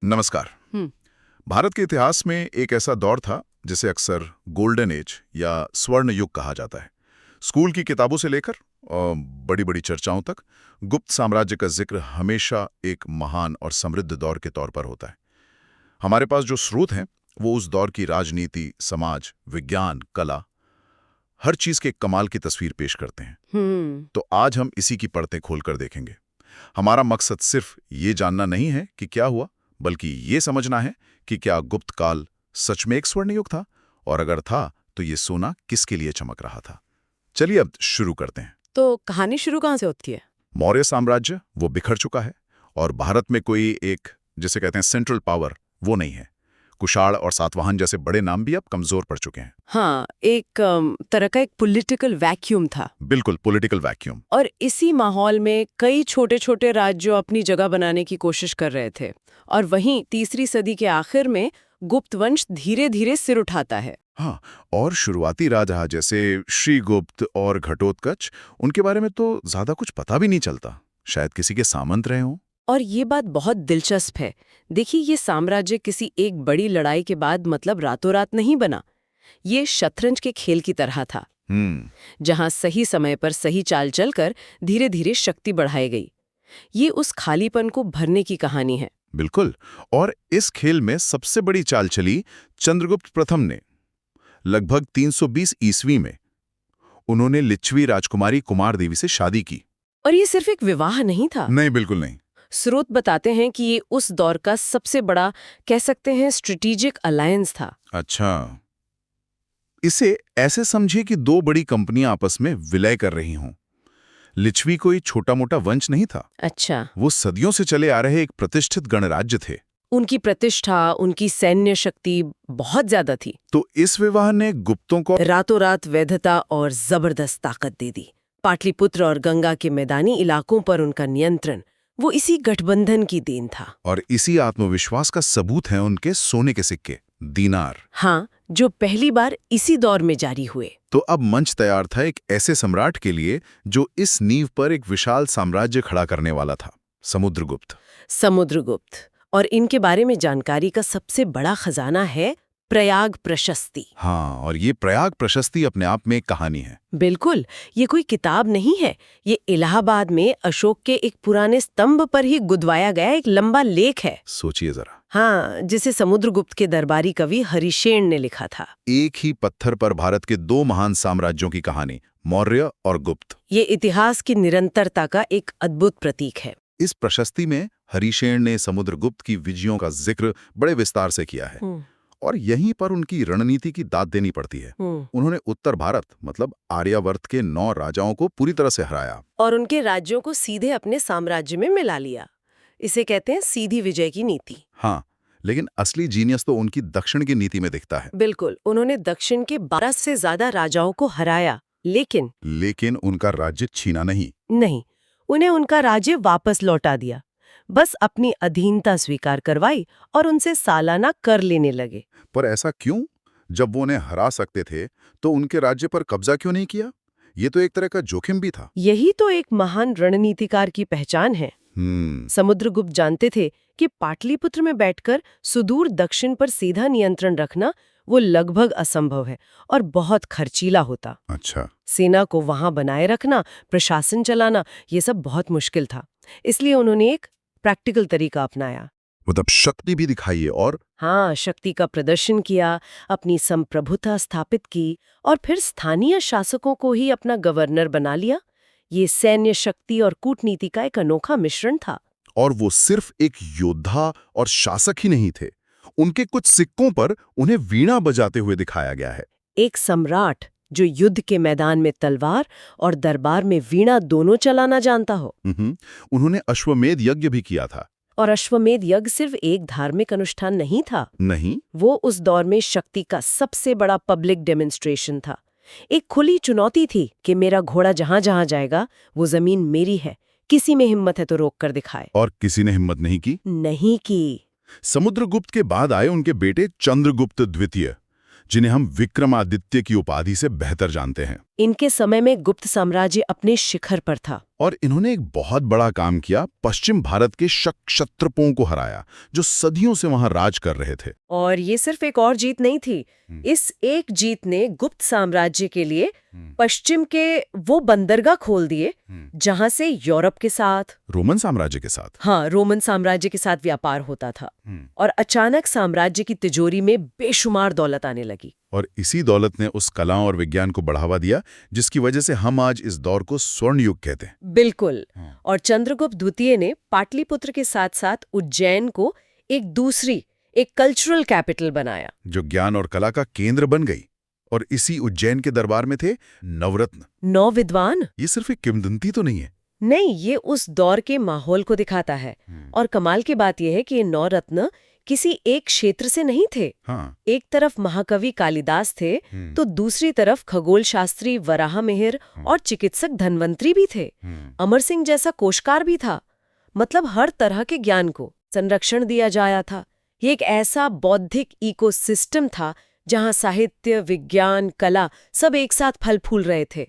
नमस्कार। हम्म। भारत के इतिहास में एक ऐसा दौर था जिसे अक्सर गोल्डन एज या स्वर्ण युग कहा जाता है। स्कूल की किताबों से लेकर बड़ी बड़ी चर्चाओं तक गुप्त साम्राज्य का जिक्र हमेशा एक महान और समृद्ध दौर के तौर पर होता है। हमारे पास जो स्रोत हैं वो उस दौर की राजनीति, समाज, विज्ञान, कला, हर चीज के कमाल की तस्वीर पेश करते हैं। तो आज हम इसी की परतें खोलकर देखेंगे। हमारा मकसद सिर्फ ये जानना नहीं है कि क्या हुआ, बल्कि ये समझना है कि क्या गुप्त काल सच में एक स्वर्ण युग था, और अगर था तो ये सोना किसके लिए चमक रहा था। चलिए अब शुरू करते हैं। तो कहानी शुरू कहाँ से होती है? मौर्य साम्राज्य वो बिखर चुका है और भारत में कोई एक, जिसे कहते हैं सेंट्रल पावर, वो नहीं है। कुषाण और सातवाहन जैसे बड़े नाम भी अब कमजोर पड़ चुके हैं। हाँ, एक तरह का एक पॉलिटिकल वैक्यूम था। बिल्कुल, पॉलिटिकल वैक्यूम। और इसी माहौल में कई छोटे छोटे राज्य अपनी जगह बनाने की कोशिश कर रहे थे। और वहीं तीसरी सदी के आखिर में गुप्त वंश धीरे धीरे सिर उठाता है। हाँ, और शुरुआती राजा जैसे श्रीगुप्त और घटोत्कच, उनके बारे में तो ज्यादा कुछ पता भी नहीं चलता। शायद किसी के सामंत रहे हों। और ये बात बहुत दिलचस्प है। देखिए, ये साम्राज्य किसी एक बड़ी लड़ाई के बाद मतलब रातों रात नहीं बना। ये शतरंज के खेल की तरह था, जहां सही समय पर सही चाल चलकर धीरे धीरे शक्ति बढ़ाई गई। ये उस खालीपन को भरने की कहानी है। बिल्कुल। और इस खेल में सबसे बड़ी चाल चली चंद्रगुप्त प्रथम ने। लगभग 320 ईस्वी में उन्होंने लिच्छवी राजकुमारी कुमार देवी से शादी की। और ये सिर्फ एक विवाह नहीं था। नहीं, बिल्कुल नहीं। स्रोत बताते हैं कि ये उस दौर का सबसे बड़ा, कह सकते हैं, स्ट्रेटेजिक अलायंस था। अच्छा, इसे ऐसे समझिए कि दो बड़ी कंपनियां आपस में विलय कर रही हों। लिच्छवी कोई छोटा मोटा वंश नहीं था। अच्छा। वो सदियों से चले आ रहे एक प्रतिष्ठित गणराज्य थे। उनकी प्रतिष्ठा, उनकी सैन्य शक्ति बहुत ज्यादा थी। तो इस विवाह ने गुप्तों को रातों रात वैधता और जबरदस्त ताकत दे दी। पाटलिपुत्र और गंगा के मैदानी इलाकों पर उनका नियंत्रण, वो इसी गठबंधन की देन था। और इसी आत्मविश्वास का सबूत है उनके सोने के सिक्के, दीनार। हाँ, जो पहली बार इसी दौर में जारी हुए। तो अब मंच तैयार था एक ऐसे सम्राट के लिए जो इस नींव पर एक विशाल साम्राज्य खड़ा करने वाला था, समुद्रगुप्त। समुद्रगुप्त। और इनके बारे में जानकारी का सबसे बड़ा खजाना है प्रयाग प्रशस्ति। हाँ, और ये प्रयाग प्रशस्ति अपने आप में एक कहानी है। बिल्कुल, ये कोई किताब नहीं है। ये इलाहाबाद में अशोक के एक पुराने स्तंभ पर ही गुदवाया गया एक लंबा लेख है। सोचिए जरा। हाँ, जिसे समुद्रगुप्त के दरबारी कवि हरिशेन ने लिखा था। एक ही पत्थर पर भारत के दो महान साम्राज्यों की कहानी, मौर्य और गुप्त। ये इतिहास की निरंतरता का एक अद्भुत प्रतीक है। इस प्रशस्ति में हरिशेन ने समुद्रगुप्त की विजयों का जिक्र बड़े विस्तार से किया है, और यहीं पर उनकी रणनीति की दाद देनी पड़ती है। उन्होंने उत्तर भारत मतलब आर्यावर्त के 9 राजाओं को पूरी तरह से हराया और उनके राज्यों को सीधे अपने साम्राज्य में मिला लिया। इसे कहते हैं सीधी विजय की नीति। हाँ, लेकिन असली जीनियस तो उनकी दक्षिण की नीति में दिखता है। बिल्कुल, उन्होंने दक्षिण के 12 से ज्यादा राजाओं को हराया, लेकिन उनका राज्य छीना नहीं। उन्हें उनका राज्य वापस लौटा दिया। बस अपनी अधीनता स्वीकार करवाई और उनसे सालाना कर लेने लगे। पर ऐसा क्यों? जब वो उन्हें हरा सकते थे तो उनके राज्य पर कब्जा क्यों नहीं किया? ये तो एक तरह का जोखिम भी था। यही तो एक महान रणनीतिकार की पहचान है। समुद्रगुप्त जानते थे कि पाटलिपुत्र में बैठकर सुदूर दक्षिण पर सीधा नियंत्रण रखना वो लगभग असंभव है और बहुत खर्चीला होता। अच्छा। सेना को वहां बनाए रखना, प्रशासन चलाना, ये सब बहुत मुश्किल था। इसलिए उन्होंने एक प्रैक्टिकल तरीका अपनाया। मतलब शक्ति भी दिखाई है और हाँ, शक्ति का प्रदर्शन किया, अपनी संप्रभुता स्थापित की और फिर स्थानीय शासकों को ही अपना गवर्नर बना लिया। ये सैन्य शक्ति और कूटनीति का एक अनोखा मिश्रण था। और वो सिर्फ एक योद्धा और शासक ही नहीं थे। उनके कुछ सिक्कों पर उन्हें वीणा बजाते हुए दिखाया गया है। एक सम्राट जो युद्ध के मैदान में तलवार और दरबार में वीणा दोनों चलाना जानता हो। उन्होंने अश्वमेध यज्ञ भी किया था। और अश्वमेध यज्ञ सिर्फ एक धार्मिक अनुष्ठान नहीं था। नहीं, वो उस दौर में शक्ति का सबसे बड़ा पब्लिक डेमोन्स्ट्रेशन था। एक खुली चुनौती थी कि मेरा घोड़ा जहां जहां जाएगा वो जमीन मेरी है, किसी में हिम्मत है तो रोक कर दिखाए। और किसी ने हिम्मत नहीं की। समुद्रगुप्त के बाद आए उनके बेटे चंद्रगुप्त द्वितीय, जिन्हें हम विक्रमादित्य की उपाधि से बेहतर जानते हैं। इनके समय में गुप्त साम्राज्य अपने शिखर पर था। और इन्होंने एक बहुत बड़ा काम किया, पश्चिम भारत के शक क्षत्रपों को हराया जो सदियों से वहां राज कर रहे थे। और ये सिर्फ एक और जीत नहीं थी। इस एक जीत ने गुप्त साम्राज्य के लिए पश्चिम के वो बंदरगाह खोल दिए जहां से यूरोप के साथ, रोमन साम्राज्य के साथ, हाँ, रोमन साम्राज्य के साथ व्यापार होता था। और अचानक साम्राज्य की तिजोरी में बेशुमार दौलत आने लगी। और इसी दौलत ने उस कला और विज्ञान को बढ़ावा दिया जिसकी वजह से हम आज इस दौर को स्वर्ण युग कहते हैं। बिल्कुल। और चंद्रगुप्त द्वितीय ने पाटलिपुत्र के साथ साथ उज्जैन को एक कल्चरल कैपिटल बनाया, जो ज्ञान और कला का केंद्र बन गई। और इसी उज्जैन के दरबार में थे नवरत्न, 9 विद्वान। ये सिर्फ एक किंवदंती तो नहीं है। नहीं, ये उस दौर के माहौल को दिखाता है। और कमाल की बात यह है कि ये 9 रत्न किसी एक क्षेत्र से नहीं थे। हाँ। एक तरफ महाकवि कालिदास थे तो दूसरी तरफ खगोल शास्त्री वराह मिहिर और चिकित्सक धन्वंतरी भी थे। अमर सिंह जैसा कोशकार भी था। मतलब हर तरह के ज्ञान को संरक्षण दिया जाया था। ये एक ऐसा बौद्धिक इकोसिस्टम था जहां साहित्य, विज्ञान, कला सब एक साथ फल फूल रहे थे।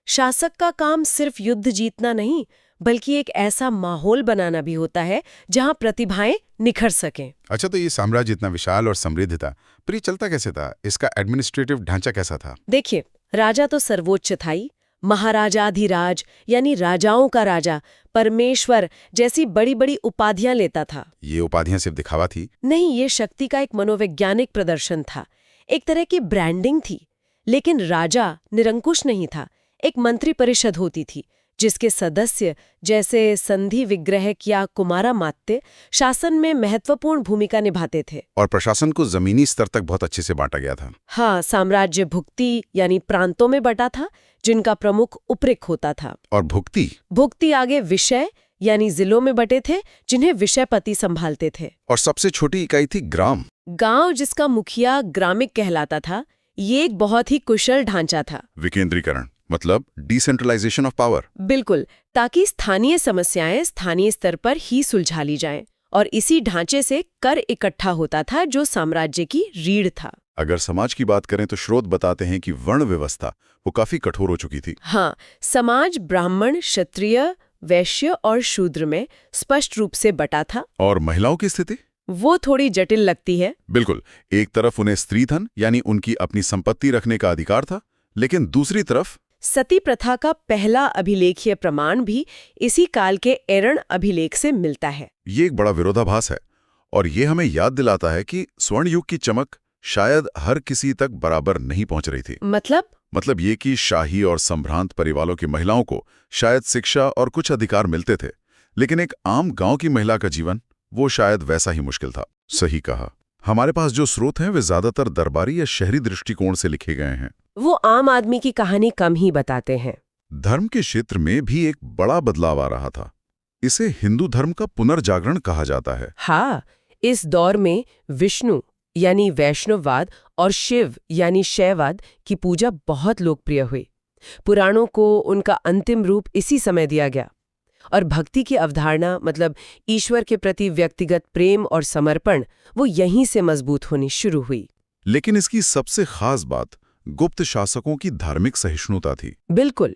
शासक का काम सिर्फ युद्ध जीतना नहीं, बल्कि एक ऐसा माहौल बनाना भी होता है जहां प्रतिभाएं निखर सकें। अच्छा, तो ये साम्राज्य इतना विशाल और समृद्ध था, पर ये चलता कैसे था? इसका एडमिनिस्ट्रेटिव ढांचा कैसा था? देखिए, राजा तो सर्वोच्च था ही। महाराजाधिराज यानी राजाओं का राजा, परमेश्वर जैसी बड़ी बड़ी उपाधियां लेता था। ये उपाधियां सिर्फ दिखावा थी? नहीं, ये शक्ति का एक मनोवैज्ञानिक प्रदर्शन था, एक तरह की ब्रांडिंग थी। लेकिन राजा निरंकुश नहीं था। एक मंत्री परिषद होती थी जिसके सदस्य जैसे संधि विग्रहक या कुमारामात्य शासन में महत्वपूर्ण भूमिका निभाते थे। और प्रशासन को जमीनी स्तर तक बहुत अच्छे से बांटा गया था। हाँ, साम्राज्य भुक्ति यानी प्रांतों में बटा था जिनका प्रमुख उपरिक होता था। और भुक्ति आगे विषय यानी जिलों में बटे थे जिन्हें विषयपति संभालते थे। और सबसे छोटी इकाई थी ग्राम, गांव जिसका मुखिया ग्रामिक कहलाता था। ये एक बहुत ही कुशल ढांचा था। विकेंद्रीकरण मतलब डिसेंट्रलाइजेशन ऑफ पावर। बिल्कुल, ताकि स्थानीय समस्याएं स्थानीय स्तर पर ही सुलझा ली जाएं। और इसी ढांचे से कर इकट्ठा होता था जो साम्राज्य की रीढ़ था। अगर समाज की बात करें तो स्रोत बताते हैं कि वर्ण व्यवस्था वो काफी कठोर हो चुकी थी। हाँ, समाज ब्राह्मण, क्षत्रिय, वैश्य और शूद्र में स्पष्ट रूप से बटा था। और महिलाओं की स्थिति वो थोड़ी जटिल लगती है। बिल्कुल, एक तरफ उन्हें स्त्रीधन यानी उनकी अपनी संपत्ति रखने का अधिकार था, लेकिन दूसरी तरफ सती प्रथा का पहला अभिलेखीय प्रमाण भी इसी काल के एरण अभिलेख से मिलता है। ये एक बड़ा विरोधाभास है और ये हमें याद दिलाता है कि स्वर्ण युग की चमक शायद हर किसी तक बराबर नहीं पहुंच रही थी। मतलब ये कि शाही और संभ्रांत परिवारों की महिलाओं को शायद शिक्षा और कुछ अधिकार मिलते थे, लेकिन एक आम गांव की महिला का जीवन वो शायद वैसा ही मुश्किल था। सही कहा। हमारे पास जो स्रोत हैं वे ज्यादातर दरबारी या शहरी दृष्टिकोण से लिखे गए हैं। वो आम आदमी की कहानी कम ही बताते हैं। धर्म के क्षेत्र में भी एक बड़ा बदलाव आ रहा था। इसे हिंदू धर्म का पुनर्जागरण कहा जाता है। हाँ, इस दौर में विष्णु यानी वैष्णववाद और शिव यानी शैववाद की पूजा बहुत लोकप्रिय हुई। पुराणों को उनका अंतिम रूप इसी समय दिया गया। और भक्ति की अवधारणा मतलब ईश्वर के प्रति व्यक्तिगत प्रेम और समर्पण वो यहीं से मजबूत होनी शुरू हुई। लेकिन इसकी सबसे खास बात गुप्त शासकों की धार्मिक सहिष्णुता थी। बिल्कुल,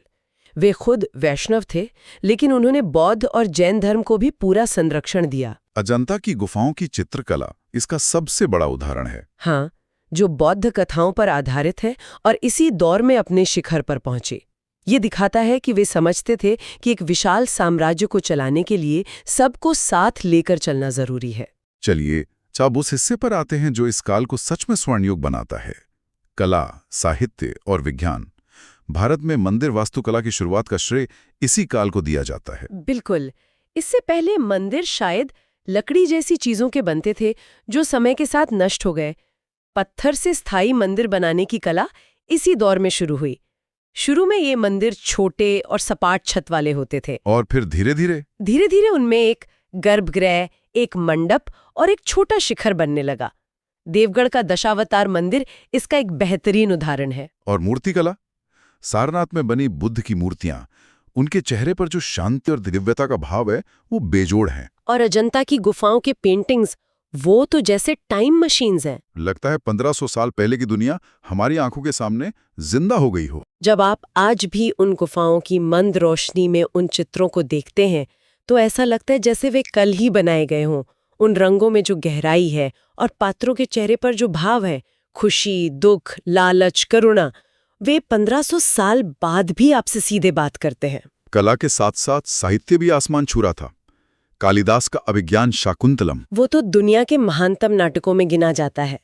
वे खुद वैष्णव थे, लेकिन उन्होंने बौद्ध और जैन धर्म को भी पूरा संरक्षण दिया। अजंता की गुफाओं की चित्रकला इसका सबसे बड़ा उदाहरण है। हाँ, जो बौद्ध कथाओं पर आधारित है और इसी दौर में अपने शिखर पर पहुंचे। ये दिखाता है कि वे समझते थे कि एक विशाल साम्राज्य को चलाने के लिए सबको साथ लेकर चलना जरूरी है। चलिए अब उस हिस्से पर आते हैं जो इस काल को सच में स्वर्णयुग बनाता है। कला, साहित्य और विज्ञान। भारत में मंदिर वास्तुकला की शुरुआत का श्रेय इसी काल को दिया जाता है। बिल्कुल, इससे पहले मंदिर शायद लकड़ी जैसी चीजों के बनते थे जो समय के साथ नष्ट हो गए। पत्थर से स्थायी मंदिर बनाने की कला इसी दौर में शुरू हुई। शुरू में ये मंदिर छोटे और सपाट छत वाले होते थे और फिर धीरे धीरे उनमें एक गर्भगृह, एक मंडप और एक छोटा शिखर बनने लगा। देवगढ़ का दशावतार मंदिर इसका एक बेहतरीन उदाहरण है। और मूर्तिकला, सारनाथ में बनी बुद्ध की मूर्तियां, उनके चेहरे पर जो शांति और दिव्यता का भाव है वो बेजोड़ है। और अजंता की गुफाओं के पेंटिंग्स वो तो जैसे टाइम मशीन्स हैं। लगता है 1500 साल पहले की दुनिया हमारी आंखों के सामने जिंदा हो गई हो। जब आप आज भी उन गुफाओं की मंद रोशनी में उन चित्रों को देखते हैं तो ऐसा लगता है जैसे वे कल ही बनाए गए हों। उन रंगों में जो गहराई है और पात्रों के चेहरे पर जो भाव है, खुशी, दुख, लालच, करुणा, वे 1500 साल बाद भी आपसे सीधे बात करते हैं। कला के साथ साथ साहित्य भी आसमान छू रहा था। कालिदास का अभिज्ञान शाकुंतलम, वो तो दुनिया के महानतम नाटकों में गिना जाता है।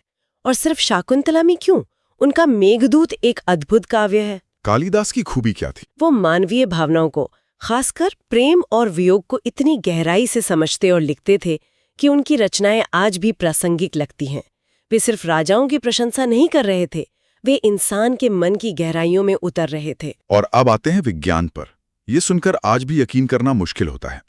और सिर्फ शाकुंतलम ही क्यों, उनका मेघदूत एक अद्भुत काव्य है। कालिदास की खूबी क्या थी? वो मानवीय भावनाओं को, खासकर प्रेम और वियोग को इतनी गहराई से समझते और लिखते थे कि उनकी रचनाएं आज भी प्रासंगिक लगती हैं। वे सिर्फ राजाओं की प्रशंसा नहीं कर रहे थे, वे इंसान के मन की गहराइयों में उतर रहे थे। और अब आते हैं विज्ञान पर। ये सुनकर आज भी यकीन करना मुश्किल होता है।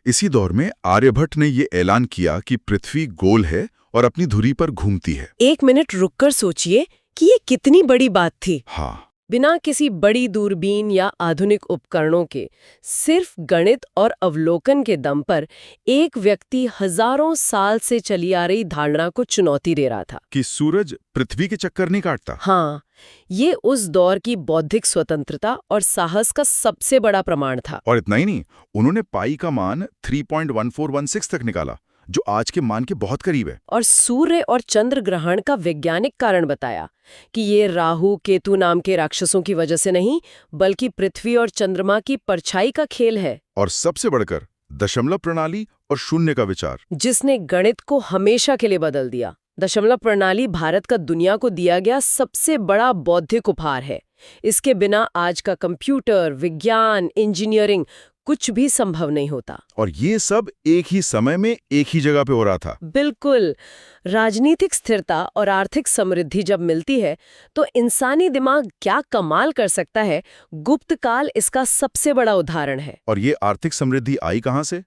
इसी दौर में आर्यभट्ट ने ये ऐलान किया कि पृथ्वी गोल है और अपनी धुरी पर घूमती है। एक मिनट रुककर सोचिए कि ये कितनी बड़ी बात थी। हाँ, बिना किसी बड़ी दूरबीन या आधुनिक उपकरणों के, सिर्फ गणित और अवलोकन के दम पर एक व्यक्ति हजारों साल से चली आ रही धारणा को चुनौती दे रहा था कि सूरज पृथ्वी के चक्कर नहीं काटता। हाँ, ये उस दौर की बौद्धिक स्वतंत्रता और साहस का सबसे बड़ा प्रमाण था। और इतना ही नहीं, उन्होंने पाई का मान 3.1416 तक निकाला, जो आज के मान के बहुत करीब है। और सूर्य और चंद्र ग्रहण का वैज्ञानिक कारण बताया कि ये राहु केतु नाम के राक्षसों की वजह से नहीं, बल्कि पृथ्वी और चंद्रमा की परछाई का खेल है। और सबसे बढ़कर दशमलव प्रणाली और शून्य का विचार, जिसने गणित को हमेशा के लिए बदल दिया। दशमलव प्रणाली भारत का दुनिया को दिया गया सबसे बड़ा बौद्धिक उपहार है। इसके बिना आज का कंप्यूटर, विज्ञान, इंजीनियरिंग कुछ भी संभव नहीं होता। और ये सब एक ही समय में एक ही जगह पे हो रहा था। बिल्कुल। राजनीतिक स्थिरता और आर्थिक समृद्धि जब मिलती है तो इंसानी दिमाग क्या कमाल कर सकता है, गुप्त काल इसका सबसे बड़ा उदाहरण है। और ये आर्थिक समृद्धि आई कहाँ से?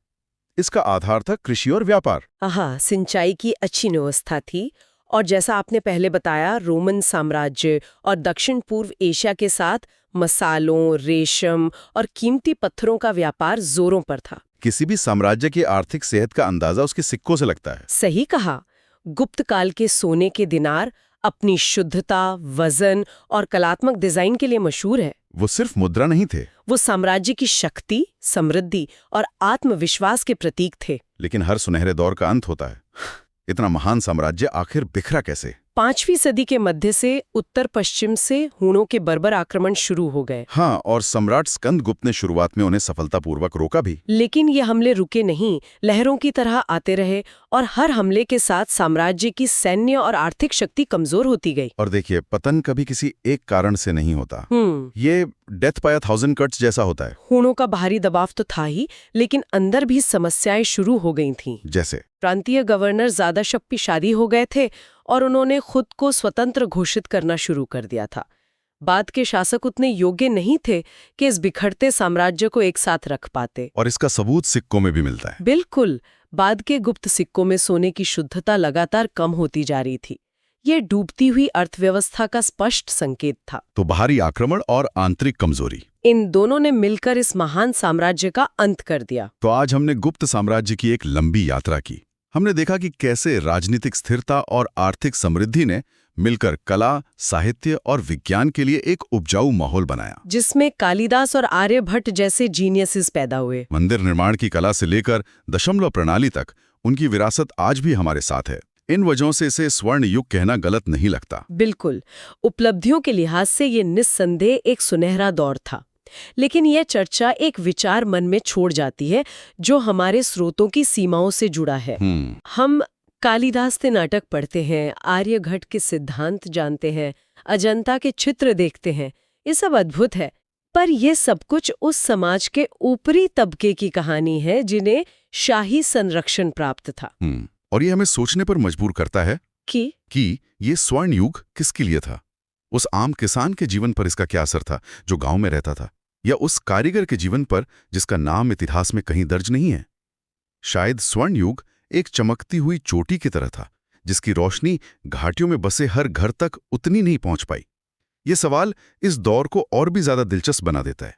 इसका आधार था कृषि और व्यापार। हाँ, सिंचाई की अच्छी व्यवस्था थी और जैसा आपने पहले बताया, रोमन साम्राज्य और दक्षिण पूर्व एशिया के साथ मसालों, रेशम और कीमती पत्थरों का व्यापार जोरों पर था। किसी भी साम्राज्य की आर्थिक सेहत का अंदाजा उसके सिक्कों से लगता है। सही कहा। गुप्त काल के सोने के दिनार अपनी शुद्धता, वजन और कलात्मक डिजाइन के लिए मशहूर है। वो सिर्फ मुद्रा नहीं थे, वो साम्राज्य की शक्ति, समृद्धि और आत्मविश्वास के प्रतीक थे। लेकिन हर सुनहरे दौर का अंत होता है। इतना महान साम्राज्य आखिर बिखरा कैसे? 5वीं सदी के मध्य से उत्तर पश्चिम से हूणों के बर्बर आक्रमण शुरू हो गए। हाँ, और सम्राट स्कंदगुप्त ने शुरुआत में उन्हें सफलतापूर्वक रोका भी। लेकिन ये हमले रुके नहीं, लहरों की तरह आते रहे और हर हमले के साथ साम्राज्य की सैन्य और आर्थिक शक्ति कमजोर होती गई। और देखिए, पतन कभी किसी एक कारण से नहीं होता। ये डेथ बाय 1000 कट्स जैसा होता है। हूणों का बाहरी दबाव तो था ही, लेकिन अंदर भी समस्याएं शुरू हो गई थीं। जैसे प्रांतीय गवर्नर ज्यादा शक्तिशाली हो गए थे और उन्होंने खुद को स्वतंत्र घोषित करना शुरू कर दिया था। बाद के शासक उतने योग्य नहीं थे कि इस बिखरते साम्राज्य को एक साथ रख पाते। और इसका सबूत सिक्कों में भी मिलता है। बिल्कुल। बाद के गुप्त सिक्कों में सोने की शुद्धता लगातार कम होती जा रही थी। ये डूबती हुई अर्थव्यवस्था का स्पष्ट संकेत था। तो बाहरी आक्रमण और आंतरिक कमजोरी, इन दोनों ने मिलकर इस महान साम्राज्य का अंत कर दिया। तो आज हमने गुप्त साम्राज्य की एक लंबी यात्रा की। हमने देखा कि कैसे राजनीतिक स्थिरता और आर्थिक समृद्धि ने मिलकर कला, साहित्य और विज्ञान के लिए एक उपजाऊ माहौल बनाया, जिसमें कालिदास और आर्यभट्ट जैसे जीनियसेस पैदा हुए। मंदिर निर्माण की कला से लेकर दशमलव प्रणाली तक उनकी विरासत आज भी हमारे साथ है। इन वजहों से इसे स्वर्ण युग कहना गलत नहीं लगता। बिल्कुल। उपलब्धियों के लिहाज से ये निस्संदेह एक सुनहरा दौर था। लेकिन यह चर्चा एक विचार मन में छोड़ जाती है जो हमारे स्रोतों की सीमाओं से जुड़ा है। हम कालिदास के नाटक पढ़ते हैं, आर्यभट्ट के सिद्धांत जानते हैं, अजंता के चित्र देखते हैं, ये सब अद्भुत है। पर यह सब कुछ उस समाज के ऊपरी तबके की कहानी है जिन्हें शाही संरक्षण प्राप्त था। और ये हमें सोचने पर मजबूर करता है कि ये स्वर्ण युग किसके लिए था। उस आम किसान के जीवन पर इसका क्या असर था जो गांव में रहता था, या उस कारीगर के जीवन पर जिसका नाम इतिहास में कहीं दर्ज नहीं है। शायद स्वर्ण युग एक चमकती हुई चोटी की तरह था जिसकी रोशनी घाटियों में बसे हर घर तक उतनी नहीं पहुंच पाई। ये सवाल इस दौर को और भी ज्यादा दिलचस्प बना देता है।